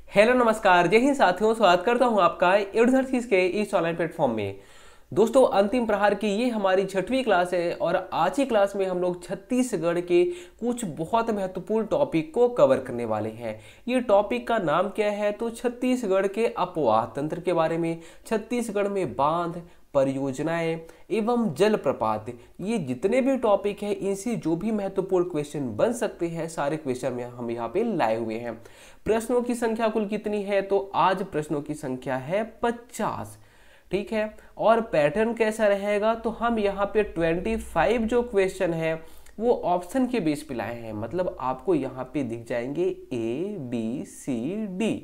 Hello नमस्कार, जय हिंद साथियों। स्वागत करता हूं आपका एडुधर्सीज के इस ऑनलाइन प्लेटफॉर्म में। दोस्तों, अंतिम प्रहार की ये हमारी 6वीं क्लास है और आज की क्लास में हम लोग छत्तीसगढ़ के कुछ बहुत महत्वपूर्ण टॉपिक को कवर करने वाले हैं। ये टॉपिक का नाम क्या है? तो छत्तीसगढ़ के अपवाह तंत्र के बारे में, छत्तीसगढ़ में बांध, परियोजनाएं एवं जलप्रपात, ये जितने भी टॉपिक हैं इनसे जो भी महत्वपूर्ण क्वेश्चन बन सकते हैं सारे क्वेश्चन में हम यहाँ पे लाए हुए हैं। प्रश्नों की संख्या कुल कितनी है? तो आज प्रश्नों की संख्या है 50। ठीक है, और पैटर्न कैसा रहेगा? तो हम यहाँ पे 25 जो क्वेश्चन है वो ऑप्शन के बेस पे लाए हैं। मतलब आपको यहाँ पे दिख जाएंगे ABCD,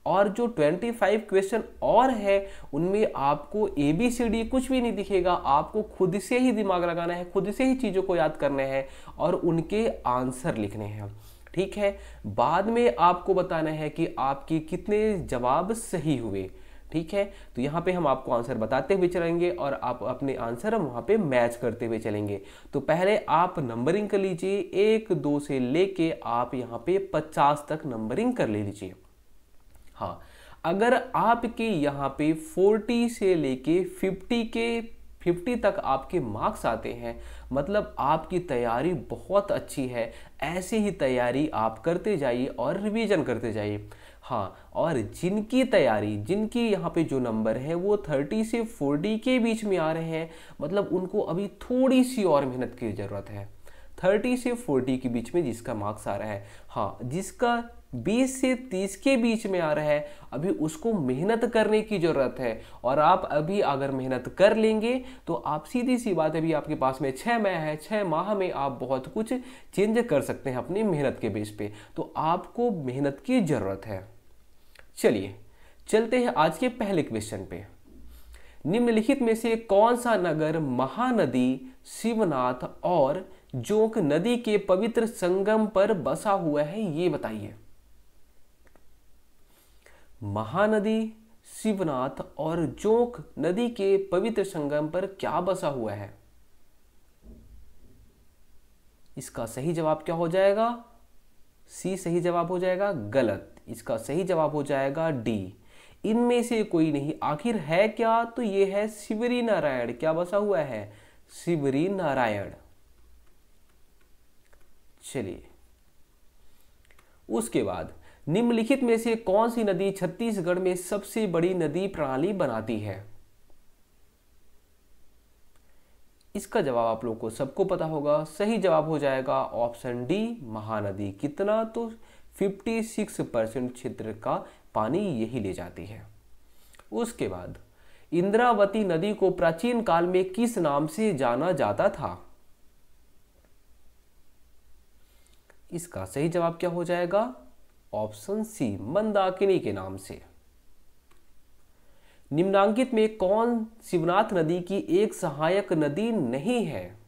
और जो 25 क्वेश्चन और है उनमें आपको ABCD कुछ भी नहीं दिखेगा। आपको खुद से ही दिमाग लगाना है, खुद से ही चीज़ों को याद करने हैं और उनके आंसर लिखने हैं। ठीक है, बाद में आपको बताना है कि आपके कितने जवाब सही हुए। ठीक है, तो यहाँ पे हम आपको आंसर बताते हुए चलेंगे और आप अपने आंसर हम वहाँ पे मैच करते हुए चलेंगे। तो पहले आप नंबरिंग कर लीजिए, 1 2 से लेके आप यहाँ पे 50 तक नंबरिंग कर ले लीजिए। हाँ, अगर आपके यहाँ पे 40 से लेके 50 तक आपके मार्क्स आते हैं, मतलब आपकी तैयारी बहुत अच्छी है। ऐसे ही तैयारी आप करते जाइए और रिवीजन करते जाइए। हाँ, और जिनकी यहाँ पे जो नंबर है वो 30 से 40 के बीच में आ रहे हैं, मतलब उनको अभी थोड़ी सी और मेहनत की ज़रूरत है। 30 से 40 के बीच में जिसका मार्क्स आ रहा है, हाँ, जिसका 20 से 30 के बीच में आ रहा है, अभी उसको मेहनत करने की ज़रूरत है। और आप अभी अगर मेहनत कर लेंगे तो आप सीधी सी बात है, अभी आपके पास में 6 माह है, 6 माह में आप बहुत कुछ चेंज कर सकते हैं अपनी मेहनत के बेस पे। तो आपको मेहनत की ज़रूरत है। चलिए चलते हैं आज के पहले क्वेश्चन पे। निम्नलिखित में से कौन सा नगर महानदी, शिवनाथ और जोंक नदी के पवित्र संगम पर बसा हुआ है? ये बताइए। महानदी, शिवनाथ और जोंक नदी के पवित्र संगम पर क्या बसा हुआ है? इसका सही जवाब क्या हो जाएगा? सी सही जवाब हो जाएगा। गलत, इसका सही जवाब हो जाएगा डी। इनमें से कोई नहीं। आखिर है क्या? तो ये है शिवरी नारायण। क्या बसा हुआ है? शिवरी नारायण। चलिए, उसके बाद निम्नलिखित में से कौन सी नदी छत्तीसगढ़ में सबसे बड़ी नदी प्रणाली बनाती है? इसका जवाब आप लोगों को सबको पता होगा। सही जवाब हो जाएगा ऑप्शन डी, महानदी। कितना? तो 56% क्षेत्र का पानी यही ले जाती है। उसके बाद इंद्रावती नदी को प्राचीन काल में किस नाम से जाना जाता था? इसका सही जवाब क्या हो जाएगा? ऑप्शन सी, मंदाकिनी के नाम से। निम्नांकित में कौन शिवनाथ नदी की एक सहायक नदी नहीं है?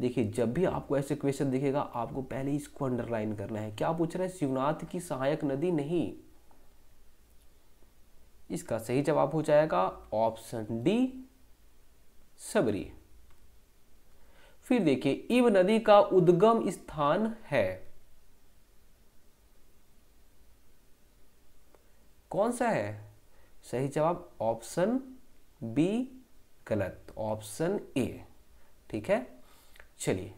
देखिए, जब भी आपको ऐसे क्वेश्चन दिखेगा आपको पहले इसको अंडरलाइन करना है। क्या पूछ रहे हैं? शिवनाथ की सहायक नदी नहीं। इसका सही जवाब हो जाएगा ऑप्शन डी, सबरी। फिर देखिए, इव नदी का उद्गम स्थान है, कौन सा है? सही जवाब ऑप्शन बी। गलत, ऑप्शन ए। ठीक है, चलिए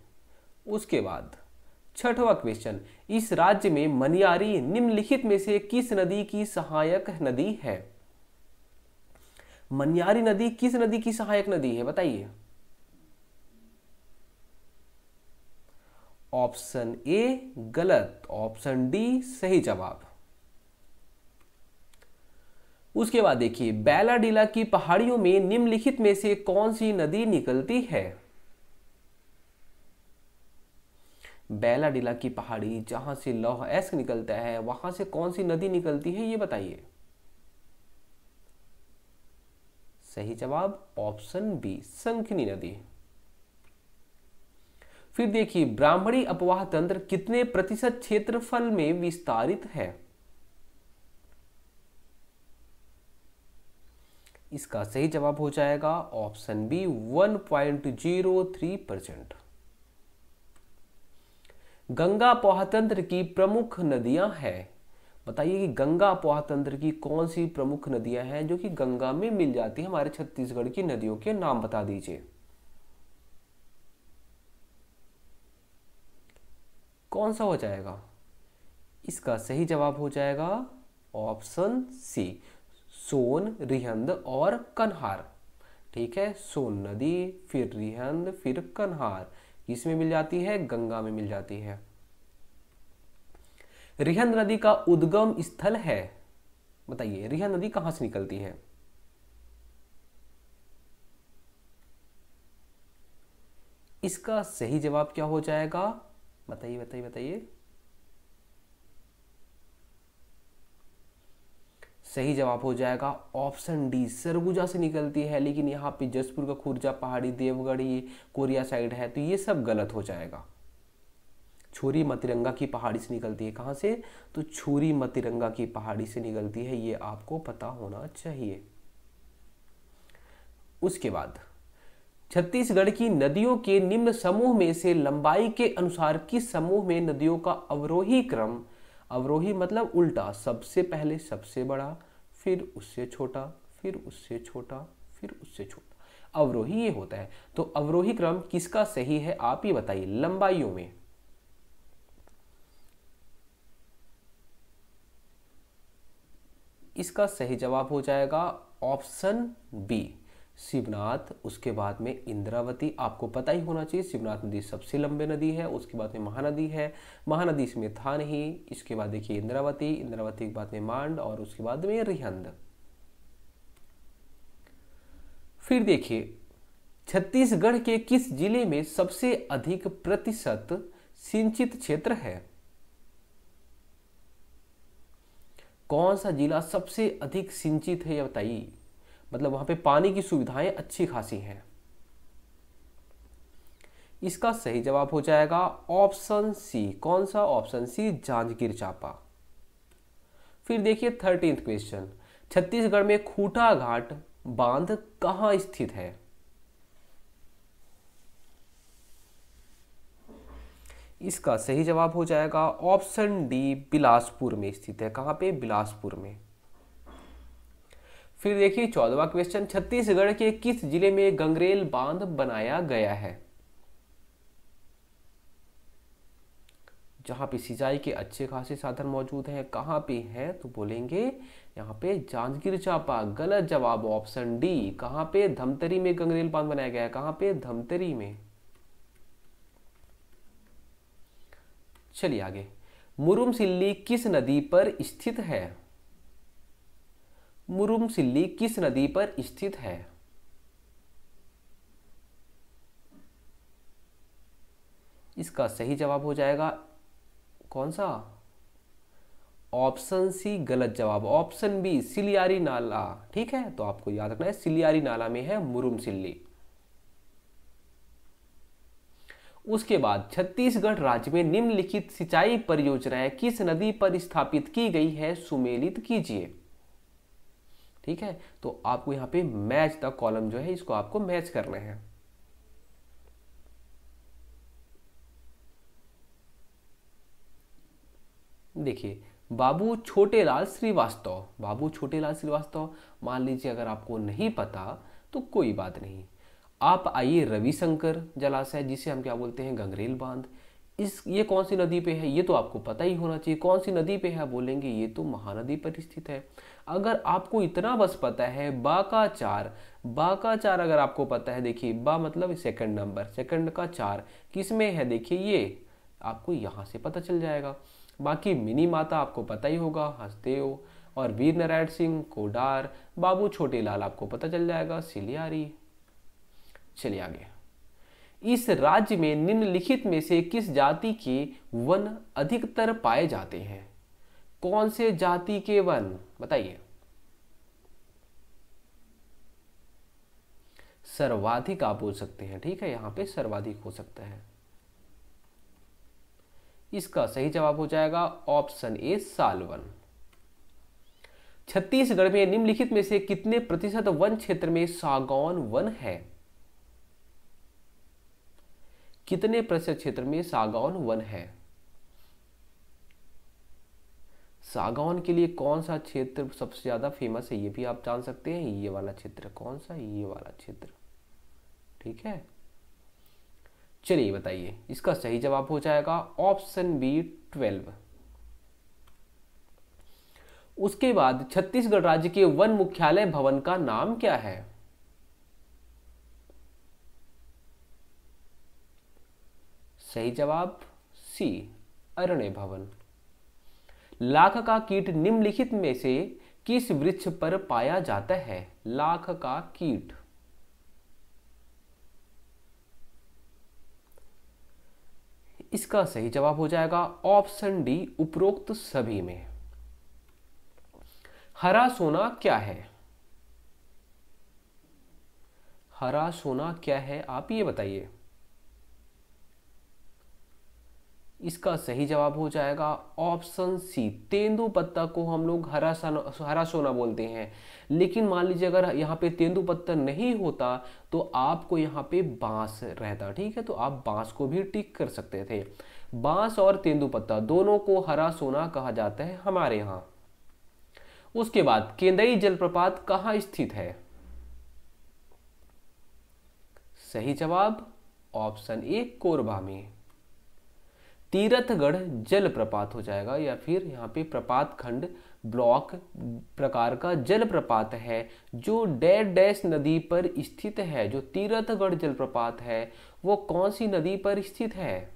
उसके बाद 6वां क्वेश्चन। इस राज्य में मनियारी निम्नलिखित में से किस नदी की सहायक नदी है? मनियारी नदी किस नदी की सहायक नदी है? बताइए। ऑप्शन ए गलत, ऑप्शन डी सही जवाब। उसके बाद देखिए, बैलाडीला की पहाड़ियों में निम्नलिखित में से कौन सी नदी निकलती है? बैलाडीला की पहाड़ी जहां से लौह अयस्क निकलता है, वहां से कौन सी नदी निकलती है? ये बताइए। सही जवाब ऑप्शन बी, शंखनी नदी। फिर देखिए, ब्राह्मणी अपवाह तंत्र कितने प्रतिशत क्षेत्रफल में विस्तारित है? इसका सही जवाब हो जाएगा ऑप्शन बी, 1.03%। गंगा अपवाह तंत्र की प्रमुख नदियां हैं, बताइए कि गंगा अफवाह तंत्र की कौन सी प्रमुख नदियां हैं जो कि गंगा में मिल जाती है? हमारे छत्तीसगढ़ की नदियों के नाम बता दीजिए। कौन सा हो जाएगा? इसका सही जवाब हो जाएगा ऑप्शन सी, सोन, रिहंद और कन्हार। ठीक है, सोन नदी, फिर रिहंद, फिर कन्हार, किसमें मिल जाती है? गंगा में मिल जाती है। रिहंद नदी का उद्गम स्थल है, बताइए रिहंद नदी कहां से निकलती है? इसका सही जवाब क्या हो जाएगा? बताइए बताइए बताइए। सही जवाब हो जाएगा ऑप्शन डी, सरगुजा से निकलती है। लेकिन यहाँ पे जसपुर का खुर्जा पहाड़ी, देवगढ़, ये कोरिया साइड है, तो ये सब गलत हो जाएगा। छोरी मतिरंगा की पहाड़ी से निकलती है। कहाँ से? तो छोरी मतिरंगा की पहाड़ी से निकलती है, ये आपको पता होना चाहिए। उसके बाद छत्तीसगढ़ की नदियों के निम्न समूह में से लंबाई के अनुसार किस समूह में नदियों का अवरोही क्रम, अवरोही मतलब उल्टा, सबसे पहले सबसे बड़ा, फिर उससे छोटा, फिर उससे छोटा, फिर उससे छोटा, अवरोही ये होता है। तो अवरोही क्रम किसका सही है आप ही बताइए लंबाइयों में? इसका सही जवाब हो जाएगा ऑप्शन बी, शिवनाथ। उसके बाद में इंद्रावती, आपको पता ही होना चाहिए शिवनाथ नदी सबसे लंबी नदी है। उसके बाद में महानदी है, महानदी इसमें था नहीं। इसके बाद देखिए इंद्रावती, इंद्रावती के बाद में मांड और उसके बाद में रिहंद। फिर देखिए छत्तीसगढ़ के किस जिले में सबसे अधिक प्रतिशत सिंचित क्षेत्र है? कौन सा जिला सबसे अधिक सिंचित है ये बताइए, मतलब वहां पे पानी की सुविधाएं अच्छी खासी हैं। इसका सही जवाब हो जाएगा ऑप्शन सी, कौन सा? Option C, Janjgir Champa. फिर देखिए 13th क्वेश्चन, छत्तीसगढ़ में खूंटा घाट बांध कहां स्थित है? इसका सही जवाब हो जाएगा ऑप्शन डी, बिलासपुर में स्थित है। कहां पे? बिलासपुर में। फिर देखिए 14वां क्वेश्चन, छत्तीसगढ़ के किस जिले में गंगरेल बांध बनाया गया है? जहां पे सिंचाई के अच्छे खासे साधन मौजूद हैं। कहां पे है? तो बोलेंगे यहाँ पे जांजगीर चांपा। गलत जवाब ऑप्शन डी, कहां पे? धमतरी में गंगरेल बांध बनाया गया है। कहां पे? धमतरी में। चलिए आगे, मुरुमसिल्ली किस नदी पर स्थित है? मुरुमसिल्ली किस नदी पर स्थित है? इसका सही जवाब हो जाएगा कौन सा? ऑप्शन सी गलत जवाब, ऑप्शन बी सिलियारी नाला। ठीक है, तो आपको याद रखना है सिलियारी नाला में है मुरुमसिल्ली। उसके बाद छत्तीसगढ़ राज्य में निम्नलिखित सिंचाई परियोजनाएं किस नदी पर स्थापित की गई है? सुमेलित कीजिए। ठीक है, तो आपको यहां पे मैच द कॉलम जो है इसको आपको मैच करना है। देखिए बाबू छोटेलाल श्रीवास्तव, बाबू छोटेलाल श्रीवास्तव, मान लीजिए अगर आपको नहीं पता तो कोई बात नहीं, आप आइए रविशंकर जलाशय, जिसे हम क्या बोलते हैं? गंगरेल बांध। ये कौन सी नदी पे है? ये तो आपको पता ही होना चाहिए। कौन सी नदी पे है? बोलेंगे ये तो महानदी पर स्थित है। अगर आपको इतना बस पता है, बा का चार, बा का चार अगर आपको पता है, देखिए बा मतलब सेकंड नंबर, सेकंड का चार किस में है? देखिए ये आपको यहाँ से पता चल जाएगा। बाकी मिनी माता आपको पता ही होगा, हंसदेव, और वीर नारायण सिंह कोडार, बाबू छोटेलाल आपको पता चल जाएगा सिलियारी। चलिए आगे, इस राज्य में निम्नलिखित में से किस जाति के वन अधिकतर पाए जाते हैं? कौन से जाति के वन बताइए? सर्वाधिक आप बोल सकते हैं। ठीक है, यहां पे सर्वाधिक हो सकता है। इसका सही जवाब हो जाएगा ऑप्शन ए, सालवन। छत्तीसगढ़ में निम्नलिखित में से कितने प्रतिशत वन क्षेत्र में सागौन वन है? कितने प्रतिशत क्षेत्र में सागौन वन है? सागौन के लिए कौन सा क्षेत्र सबसे ज़्यादा फेमस है, ये भी आप जान सकते हैं। ये वाला क्षेत्र कौन सा, ये वाला क्षेत्र, ठीक है। चलिए बताइए, इसका सही जवाब हो जाएगा ऑप्शन बी 12। उसके बाद छत्तीसगढ़ राज्य के वन मुख्यालय भवन का नाम क्या है? सही जवाब सी, अरण्य भवन। लाख का कीट निम्नलिखित में से किस वृक्ष पर पाया जाता है? लाख का कीट। इसका सही जवाब हो जाएगा ऑप्शन डी, उपरोक्त सभी में। हरा सोना क्या है? हरा सोना क्या है, आप ये बताइए। इसका सही जवाब हो जाएगा ऑप्शन सी, तेंदुपत्ता को हम लोग हरा सोना बोलते हैं। लेकिन मान लीजिए अगर यहाँ पे तेंदुपत्ता नहीं होता तो आपको यहाँ पे बांस रहता, ठीक है, तो आप बांस को भी टिक कर सकते थे। बांस और तेंदुपत्ता दोनों को हरा सोना कहा जाता है हमारे यहाँ। उसके बाद केंदई जलप्रपात कहाँ स्थित है? सही जवाब ऑप्शन ए, कोरबा में। तीरथगढ़ जलप्रपात हो जाएगा, या फिर यहाँ पे प्रपात खंड ब्लॉक प्रकार का जलप्रपात है जो डैश डैश नदी पर स्थित है। जो तीरथगढ़ जलप्रपात है वो कौन सी नदी पर स्थित है?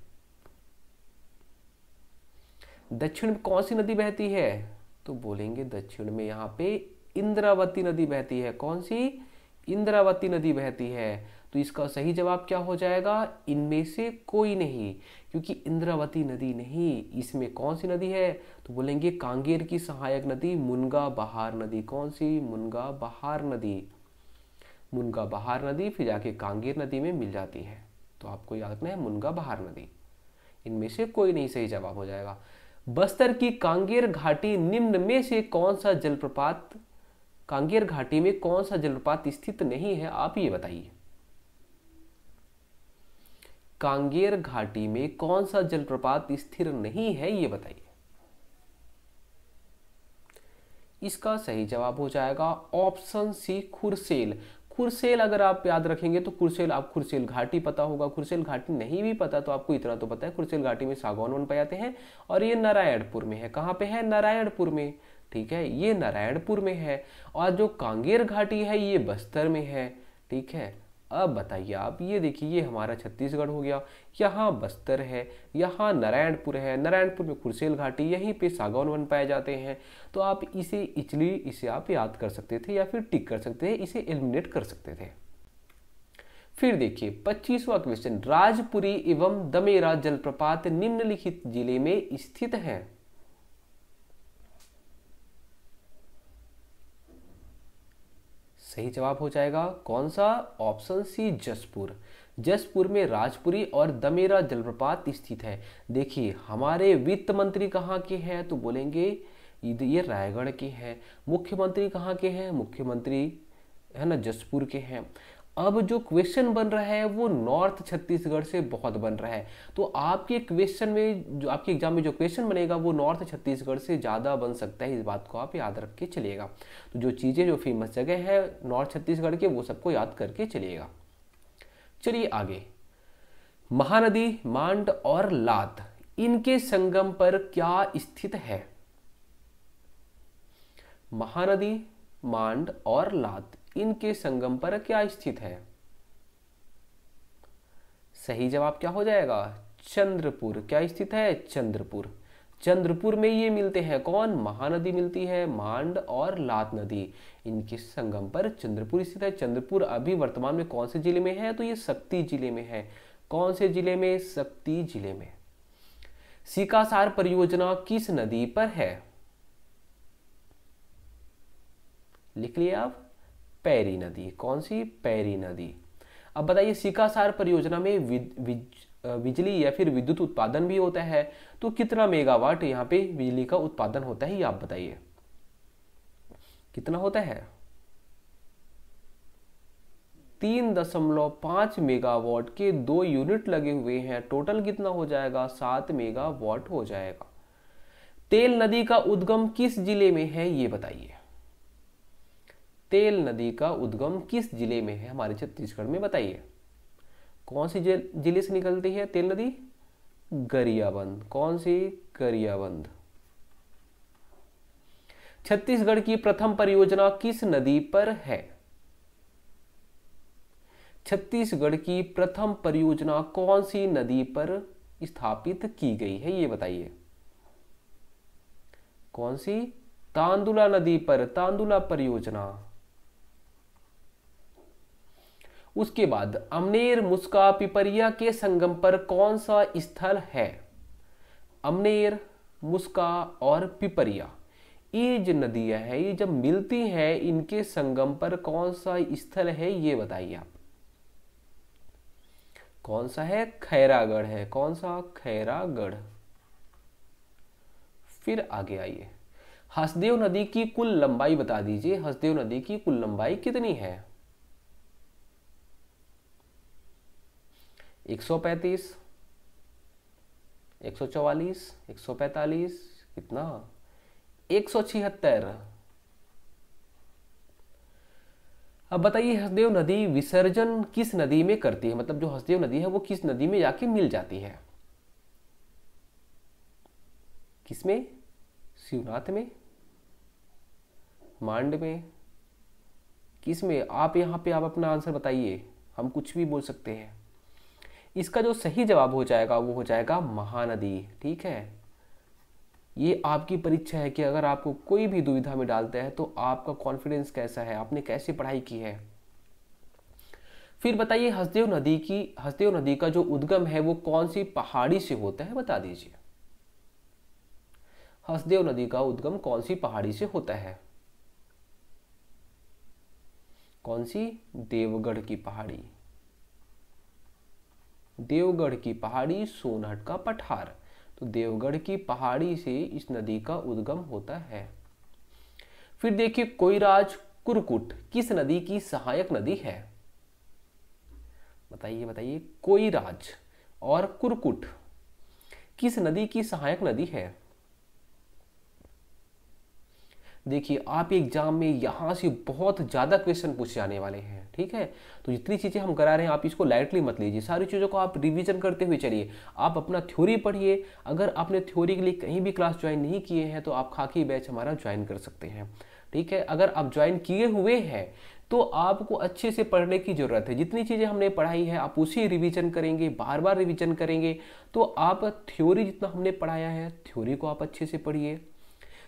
दक्षिण में कौन सी नदी बहती है? तो बोलेंगे दक्षिण में यहाँ पे इंद्रावती नदी बहती है। कौन सी? इंद्रावती नदी बहती है। तो इसका सही जवाब क्या हो जाएगा? इनमें से कोई नहीं, क्योंकि इंद्रावती नदी नहीं, इसमें कौन सी नदी है? तो बोलेंगे कांगेर की सहायक नदी मुनगा बहार नदी। कौन सी? मुनगा बहार नदी। मुनगा बहार नदी फिर जाके कांगेर नदी में मिल जाती है। तो आपको याद रखना है मुनगा बहार नदी। इनमें से कोई नहीं सही जवाब हो जाएगा। बस्तर की कांगेर घाटी निम्न में से कौन सा जलप्रपात, कांगेर घाटी में कौन सा जलप्रपात स्थित नहीं है, आप ये बताइए। कांगेर घाटी में कौन सा जलप्रपात स्थिर नहीं है, ये बताइए। इसका सही जवाब हो जाएगा ऑप्शन सी, खुरसेल। खुरसेल अगर आप याद रखेंगे तो खुरसेल, आप खुरसेल घाटी पता होगा। खुरसेल घाटी नहीं भी पता तो आपको इतना तो पता है खुरसेल घाटी में सागौन वन पाए जाते हैं, और ये नारायणपुर में है। कहाँ पे है? नारायणपुर में, ठीक है, ये नारायणपुर में है। और जो कांगेर घाटी है ये बस्तर में है, ठीक है। अब बताइए आप, ये देखिए ये हमारा छत्तीसगढ़ हो गया, यहाँ बस्तर है, यहाँ नारायणपुर है। नारायणपुर में खुरसेल घाटी, यहीं पे सागौन वन पाए जाते हैं। तो आप इसे आप याद कर सकते थे या फिर टिक कर सकते थे, इसे एलिमिनेट कर सकते थे। फिर देखिए 25वां क्वेश्चन, राजपुरी एवं दमेरा जलप्रपात निम्नलिखित जिले में स्थित है। सही जवाब हो जाएगा कौन सा? ऑप्शन सी, जसपुर। जसपुर में राजपुरी और दमेरा जलप्रपात स्थित है। देखिए हमारे वित्त मंत्री कहाँ के हैं, तो बोलेंगे ये रायगढ़ के हैं। मुख्यमंत्री कहाँ के हैं? मुख्यमंत्री है ना जसपुर के हैं। अब जो क्वेश्चन बन रहा है वो नॉर्थ छत्तीसगढ़ से बहुत बन रहा है। तो आपके क्वेश्चन में, जो आपके एग्जाम में जो क्वेश्चन बनेगा वो नॉर्थ छत्तीसगढ़ से ज़्यादा बन सकता है। इस बात को आप याद रख के चलिएगा। तो जो चीज़ें, जो फेमस जगह है नॉर्थ छत्तीसगढ़ के, वो सबको याद करके चलिएगा। चलिए आगे, महानदी मांड और लात इनके संगम पर क्या स्थित है? महानदी मांड और लात इनके संगम पर क्या स्थित है? सही जवाब क्या हो जाएगा? चंद्रपुर। क्या स्थित है? चंद्रपुर। चंद्रपुर में ये मिलते हैं, कौन? महानदी मिलती है, मांड और लात नदी, इनके संगम पर चंद्रपुर स्थित है। चंद्रपुर अभी वर्तमान में कौन से जिले में है? तो ये शक्ति जिले में है। कौन से जिले में? शक्ति जिले में। सीकासार परियोजना किस नदी पर है? लिख लिया आप, पैरी नदी। कौन सी? पैरी नदी। अब बताइए सीकासार परियोजना में बिजली या फिर विद्युत उत्पादन भी होता है, तो कितना मेगावाट यहाँ पे बिजली का उत्पादन होता है, ये आप बताइए। कितना होता है? 3.5 मेगावाट के 2 यूनिट लगे हुए हैं। टोटल कितना हो जाएगा? 7 मेगावाट हो जाएगा। तेल नदी का उद्गम किस जिले में है ये बताइए। तेल नदी का उद्गम किस जिले में है हमारे छत्तीसगढ़ में, बताइए। कौन सी जिले से निकलती है तेल नदी? गरियाबंद। कौन सी? गरियाबंद। छत्तीसगढ़ की प्रथम परियोजना किस नदी पर है? छत्तीसगढ़ की प्रथम परियोजना कौन सी नदी पर स्थापित की गई है ये बताइए। कौन सी? तांदुला नदी पर, तांदुला परियोजना। उसके बाद अमनेर, मुस्का, पिपरिया के संगम पर कौन सा स्थल है? अमनेर, मुस्का और पिपरिया, ये जो नदियां हैं ये जब मिलती हैं इनके संगम पर कौन सा स्थल है ये बताइए आप। कौन सा है? खैरागढ़ है। कौन सा? खैरागढ़। फिर आगे आइए, हसदेव नदी की कुल लंबाई बता दीजिए। हसदेव नदी की कुल लंबाई कितनी है? 135, 144, 145, कितना? 176। अब बताइए हसदेव नदी विसर्जन किस नदी में करती है, मतलब जो हसदेव नदी है वो किस नदी में जाके मिल जाती है? किसमें? शिवनाथ में, मांड में, किसमें? आप यहाँ पे आप अपना आंसर बताइए, हम कुछ भी बोल सकते हैं। इसका जो सही जवाब हो जाएगा वो हो जाएगा महानदी। ठीक है, ये आपकी परीक्षा है कि अगर आपको कोई भी दुविधा में डालते हैं तो आपका कॉन्फिडेंस कैसा है, आपने कैसे पढ़ाई की है। फिर बताइए हसदेव नदी का जो उद्गम है वो कौन सी पहाड़ी से होता है, बता दीजिए। हसदेव नदी का उद्गम कौन सी पहाड़ी से होता है? कौन सी? देवगढ़ की पहाड़ी। देवगढ़ की पहाड़ी, सोनहट का पठार। तो देवगढ़ की पहाड़ी से इस नदी का उद्गम होता है। फिर देखिए कोइराज, कुरकुट किस नदी की सहायक नदी है? बताइए बताइए, कोइराज और कुरकुट किस नदी की सहायक नदी है? देखिए आप एग्जाम में यहां से बहुत ज्यादा क्वेश्चन पूछे जाने वाले हैं। ठीक है, तो जितनी चीजें हम करा रहे हैं आप इसको लाइटली मत लीजिए, सारी चीजों को आप रिवीजन करते हुए चलिए। आप अपना थ्योरी पढ़िए। अगर आपने थ्योरी के लिए कहीं भी क्लास ज्वाइन नहीं किए हैं तो आप खाकी बैच हमारा ज्वाइन कर सकते हैं। ठीक है, अगर आप ज्वाइन किए हुए हैं तो आपको अच्छे से पढ़ने की जरूरत है। जितनी चीजें हमने पढ़ाई है आप उसी रिवीजन करेंगे, बार बार रिवीजन करेंगे तो आप थ्योरी जितना हमने पढ़ाया है थ्योरी को आप अच्छे से पढ़िए।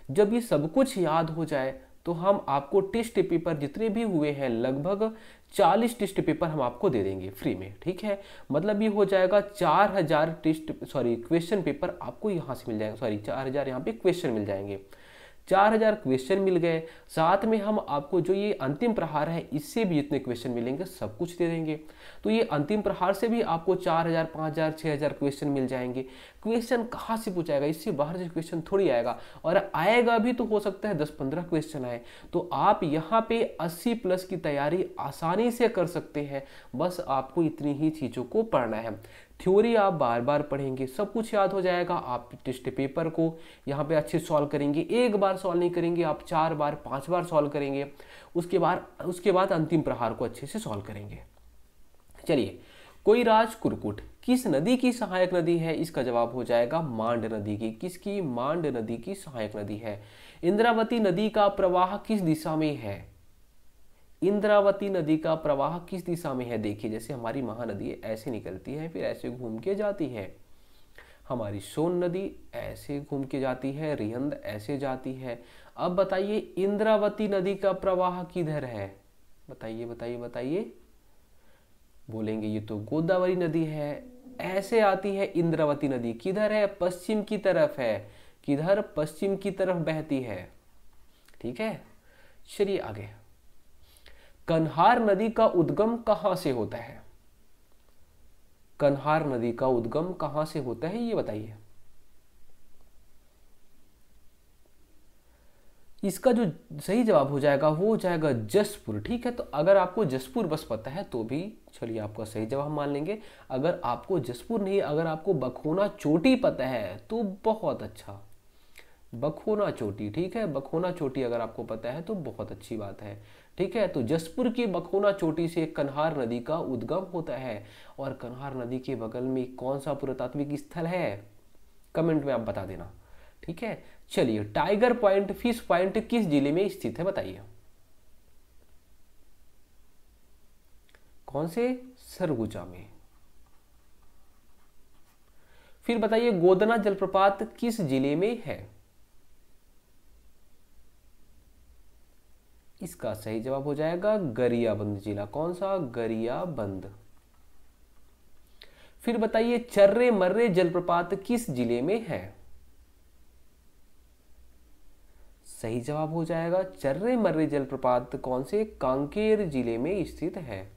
जब ये सब कुछ याद हो जाए तो हम आपको टेस्ट पेपर जितने भी हुए हैं लगभग 40 टेस्ट पेपर हम आपको दे देंगे फ्री में। ठीक है, मतलब ये हो जाएगा 4000 क्वेश्चन पेपर आपको यहाँ से मिल जाएंगे। 4000 यहाँ पे क्वेश्चन मिल जाएंगे। 4000 क्वेश्चन मिल गए, साथ में हम आपको जो ये अंतिम प्रहार है इससे भी जितने क्वेश्चन मिलेंगे सब कुछ दे देंगे। तो ये अंतिम प्रहार से भी आपको 4000, 5000, 6000 क्वेश्चन मिल जाएंगे। क्वेश्चन कहाँ से पूछाएगा, इससे बाहर से क्वेश्चन थोड़ी आएगा, और आएगा भी तो हो सकता है 10-15 क्वेश्चन आए। तो आप यहाँ पे 80+ की तैयारी आसानी से कर सकते हैं। बस आपको इतनी ही चीज़ों को पढ़ना है। थ्योरी आप बार बार पढ़ेंगे, सब कुछ याद हो जाएगा। आप टेस्ट पेपर को यहाँ पे अच्छे सॉल्व करेंगे, एक बार सॉल्व नहीं करेंगे, आप 4 बार 5 बार सॉल्व करेंगे। उसके बाद अंतिम प्रहार को अच्छे से सॉल्व करेंगे। चलिए, कोइराज कुरकुट किस नदी की सहायक नदी है? इसका जवाब हो जाएगा मांड नदी की। किसकी? मांड नदी की सहायक नदी है। इंद्रावती नदी का प्रवाह किस दिशा में है? इंद्रावती नदी का प्रवाह किस दिशा में है? देखिए जैसे हमारी महानदी ऐसे निकलती है फिर ऐसे घूम के जाती है। हमारी सोन नदी ऐसे घूम के जाती है, रिहंद ऐसे जाती है। अब बताइए इंद्रावती नदी का प्रवाह किधर है? बताइए बताइए बताइए। बोलेंगे ये तो गोदावरी नदी है, ऐसे आती है इंद्रावती नदी। किधर है? पश्चिम की तरफ है। किधर? पश्चिम की तरफ बहती है। ठीक है, चलिए आगे। कन्हार नदी का उद्गम कहां से होता है? कन्हार नदी का उद्गम कहां से होता है ये बताइए। इसका जो सही जवाब हो जाएगा वो हो जाएगा जसपुर। ठीक है, तो अगर आपको जसपुर बस पता है तो भी चलिए आपका सही जवाब मान लेंगे। अगर आपको जसपुर नहीं, अगर आपको बखोना चोटी पता है तो बहुत अच्छा। बखोना चोटी, ठीक है, बखोना चोटी अगर आपको पता है तो बहुत अच्छी बात है। ठीक है, तो जसपुर की बखोना चोटी से कन्हार नदी का उद्गम होता है। और कन्हार नदी के बगल में कौन सा पुरातात्विक स्थल है, कमेंट में आप बता देना। ठीक है, चलिए टाइगर पॉइंट फिश पॉइंट किस जिले में स्थित है बताइए। कौन से, सरगुजा में। फिर बताइए गोदना जलप्रपात किस जिले में है। इसका सही जवाब हो जाएगा गरियाबंद जिला। कौन सा, गरियाबंद। फिर बताइए चर्रे मर्रे जलप्रपात किस जिले में है। सही जवाब हो जाएगा चर्रे मर्रे जलप्रपात कौन से, कांकेर जिले में स्थित है।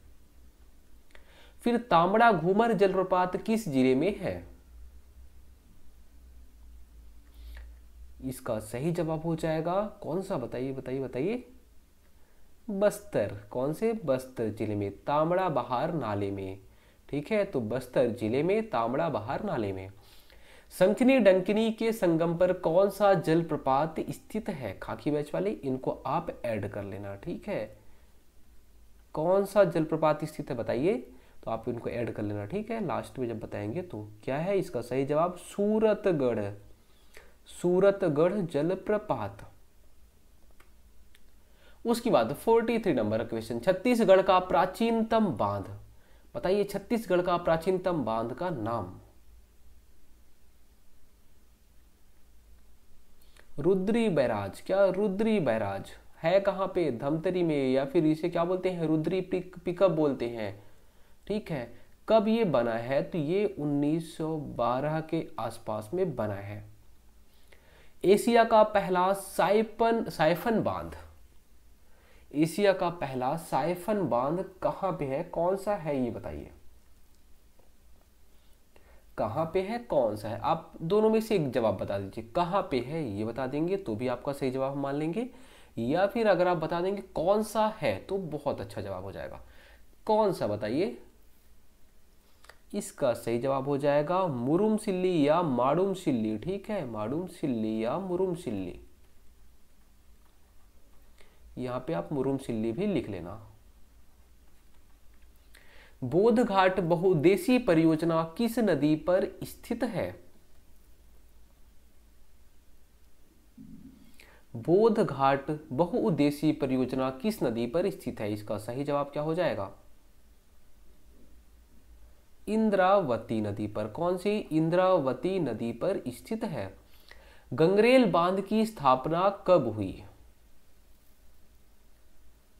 फिर तांबड़ा घूमर जलप्रपात किस जिले में है। इसका सही जवाब हो जाएगा कौन सा, बताइए बताइए बताइए, बस्तर। कौन से, बस्तर जिले में, तांबड़ा बहार नाले में। ठीक है, तो बस्तर जिले में तांबड़ा बहार नाले में। संखनी डंकिनी के संगम पर कौन सा जलप्रपात स्थित है। खाकी बैच वाले इनको आप ऐड कर लेना। ठीक है, कौन सा जलप्रपात स्थित है बताइए, तो आप इनको ऐड कर लेना। ठीक है, लास्ट में जब बताएंगे तो क्या है इसका सही जवाब, सूरतगढ़। सूरतगढ़ जलप्रपात। उसके बाद 43 नंबर क्वेश्चन, छत्तीसगढ़ का प्राचीनतम बांध बताइए। छत्तीसगढ़ का प्राचीनतम बांध का नाम। रुद्री बैराज। क्या रुद्री बैराज है कहां पे, धमतरी में, या फिर इसे क्या बोलते हैं, रुद्री पिकअप बोलते हैं। ठीक है, कब ये बना है, तो ये 1912 के आसपास में बना है। एशिया का पहला साइफन बांध। एशिया का पहला साइफन बांध कहां पे है, कौन सा है ये बताइए। कहां पे है, कौन सा है, आप दोनों में से एक जवाब बता दीजिए। कहां पे है ये बता देंगे तो भी आपका सही जवाब मान लेंगे, या फिर अगर आप बता देंगे कौन सा है तो बहुत अच्छा जवाब हो जाएगा। कौन सा बताइए। इसका सही जवाब हो जाएगा मुरुमसिल्ली या माडुमसिल्ली। ठीक है, माडुमसिल्ली या मुरुमसिल्ली। यहां पे आप मुरुमसिल्ली भी लिख लेना। बोध घाट बहुउद्देशीय परियोजना किस नदी पर स्थित है। बोध घाट बहुउद्देशीय परियोजना किस नदी पर स्थित है। इसका सही जवाब क्या हो जाएगा, इंद्रावती नदी पर। कौन सी, इंद्रावती नदी पर स्थित है। गंगरेल बांध की स्थापना कब हुई।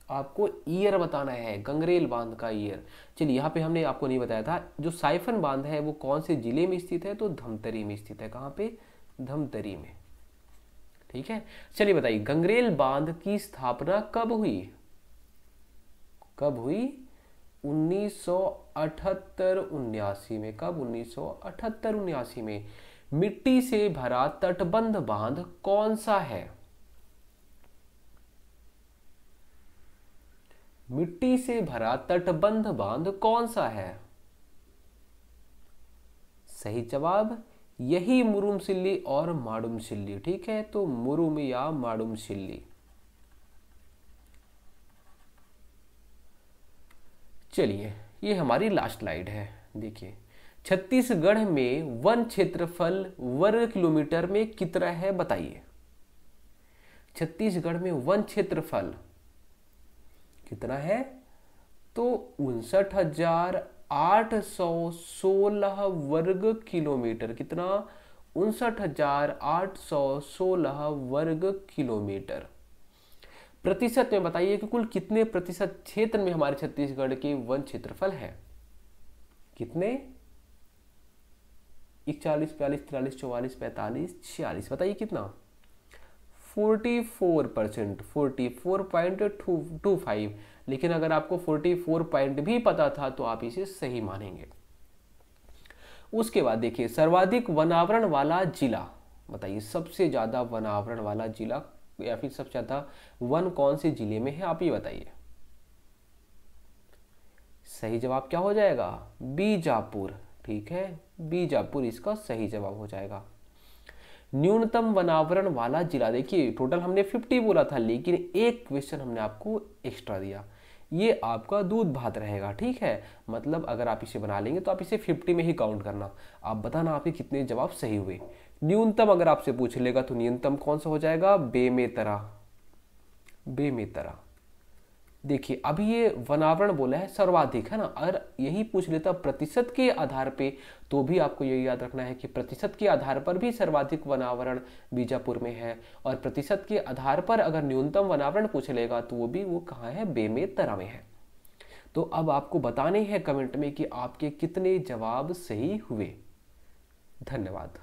आपको ईयर बताना है, गंगरेल बांध का ईयर। चलिए यहाँ पे हमने आपको नहीं बताया था, जो साइफन बांध है वो कौन से जिले में स्थित है, तो धमतरी में स्थित है। कहाँ पे, धमतरी में। ठीक है, चलिए बताइए गंगरेल बांध की स्थापना कब हुई। कब हुई, 1978-79 में। कब, 1978-79 में। मिट्टी से भरा तटबंध बांध कौन सा है। मिट्टी से भरा तटबंध बांध कौन सा है। सही जवाब यही मुरुमसिल्ली और माडुमसिल्ली। ठीक है, तो मुरुम या माडुमसिल्ली। चलिए ये हमारी लास्ट स्लाइड है। देखिए छत्तीसगढ़ में वन क्षेत्रफल वर्ग किलोमीटर में कितना है बताइए। छत्तीसगढ़ में वन क्षेत्रफल कितना है, तो 59,816 वर्ग किलोमीटर। कितना, 59,816 वर्ग किलोमीटर। प्रतिशत में बताइए कि कुल कितने प्रतिशत क्षेत्र में हमारे छत्तीसगढ़ के वन क्षेत्रफल है। कितने, 41, 42, 43, 44, 45, 46। बताइए कितना, 44%, 44.25। लेकिन अगर आपको 44 पॉइंट भी पता था तो आप इसे सही मानेंगे। उसके बाद देखिए सर्वाधिक वनावरण वाला जिला बताइए। सबसे ज्यादा वनावरण वाला जिला या फिर सबसे ज्यादा वन कौन से जिले में है, आप ये बताइए। सही जवाब क्या हो जाएगा, बीजापुर। ठीक है, बीजापुर इसका सही जवाब हो जाएगा। न्यूनतम वनावरण वाला जिला, देखिए टोटल हमने 50 बोला था, लेकिन एक क्वेश्चन हमने आपको एक्स्ट्रा दिया, ये आपका दूध भात रहेगा। ठीक है, मतलब अगर आप इसे बना लेंगे तो आप इसे 50 में ही काउंट करना। आप बताना आपके कितने जवाब सही हुए। न्यूनतम अगर आपसे पूछ लेगा तो न्यूनतम कौन सा हो जाएगा, बेमेतरा। बेमेतरा। देखिए अभी ये वनावरण बोला है सर्वाधिक, है ना, अगर यही पूछ लेता प्रतिशत के आधार पे तो भी आपको यही याद रखना है कि प्रतिशत के आधार पर भी सर्वाधिक वनावरण बीजापुर में है, और प्रतिशत के आधार पर अगर न्यूनतम वनावरण पूछ लेगा तो वो भी वो कहाँ है, बेमेतरा में है। तो अब आपको बताने हैं कमेंट में कि आपके कितने जवाब सही हुए। धन्यवाद।